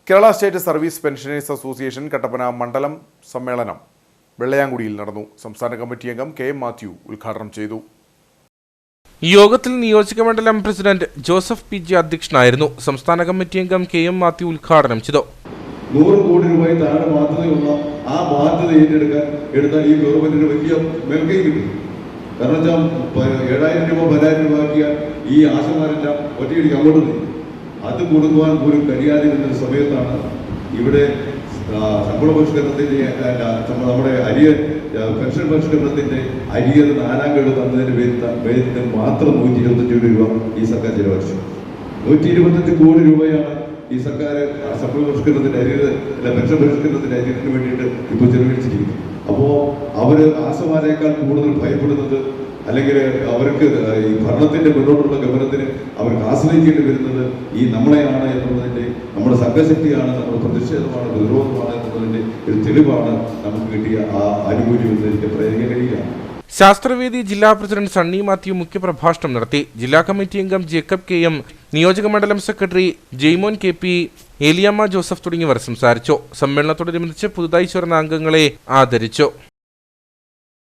Kerala state service pensioners association Kattappana മണ്ഡലം സമ്മേളനം വെള്ളയാങ്കുടിയിൽ നടന്നു. സംസ്ഥാന കമ്മിറ്റി അംഗം കെ.എം. മാത്യു ഉദ്ഘാടനം ചെയ്തു. യോഗത്തിൽ നിയോജകമണ്ഡലം പ്രസിഡന്റ് ജോസഫ് പി. ജെ അധ്യക്ഷനായിരുന്നു. സംസ്ഥാന കമ്മിറ്റി അംഗം കെ.എം. മാത്യു ഉദ്ഘാടനം ചെയ്തു. 100 കോടി രൂപയിൽ താഴെ ബാധ്യതയുള്ള ആ ബാധ്യത എടുത്താൽ ഈ ഗവൺമെന്റിന് വലിയ മേൽക്കൈ കിട്ടും. കാരണം വെച്ചാൽ 7,000 രൂപ 10,000 രൂപയാക്കിയാൽ ഈ ആശമാരെല്ലാം ഒറ്റയടിക്ക് അങ്ങോട്ട് നീങ്ങും. അത് കൊടുക്കുവാൻ പോലും കഴിയാതിരുന്ന സമയത്താണ് ഇവിടെ ശമ്പള പരിഷ്കരണത്തിന്റെ നമ്മുടെ പെൻഷൻ പരിഷ്കരണത്തിന്റെ അരിയർ 4ാം ഗഡു തന്നതിന് പേരിൽ മാത്രം 125 രൂപ ഈ സർക്കാർ ചെലവഴിച്ചു. 125 കോടി രൂപയാണ് ഈ സർക്കാർ ശമ്പള പരിഷ്കരണത്തിന്റെ പെൻഷൻ പരിഷ്കരണത്തിന്റെ അരിയറിന് വേണ്ടിയിട്ട് ഇപ്പോൾ ചെലവഴിച്ചിരിക്കുന്നത്. അപ്പോൾ അവര് ആശമാരേക്കാൾ കൂടുതൽ ഭയപ്പെടുന്നത് അല്ലെങ്കിൽ അവർക്ക് ഈ ഭരണത്തിന്റെ മുന്നോട്ടുള്ള ഗമനത്തിന് അവർക്ക് ആശ്രയിക്കേണ്ടി വരുന്നത് ഈ നമ്മളെയാണ് എന്നുള്ളതിന്റെ നമ്മുടെ സംഘശക്തിയാണ്, നമ്മുടെ പ്രതിഷേധമാണ്, പ്രതിരോധമാണ് എന്നുള്ളതിന്റെ ഒരു തെളിവാണ് നമുക്ക് കിട്ടിയ ആ ആനുകൂല്യം എന്ന് എനിക്ക് പറയാൻ കഴിയില്ല. ശാസ്ത്രവേദി ജില്ലാ പ്രസിഡന്റ് സണ്ണി മാത്യു മുഖ്യപ്രഭാഷണം നടത്തി. ജില്ലാ കമ്മിറ്റി അംഗം ജേക്കബ് കെ.എം, നിയോജകമണ്ഡലം secretary Jaimon K P, Eliyamma Joseph തുടങ്ങിയവർ സംസാരിച്ചു. സമ്മേളനത്തോടനുബന്ധിച്ച് പുതുതായി ചേർന്ന അംഗങ്ങളെ ആദരിച്ചു.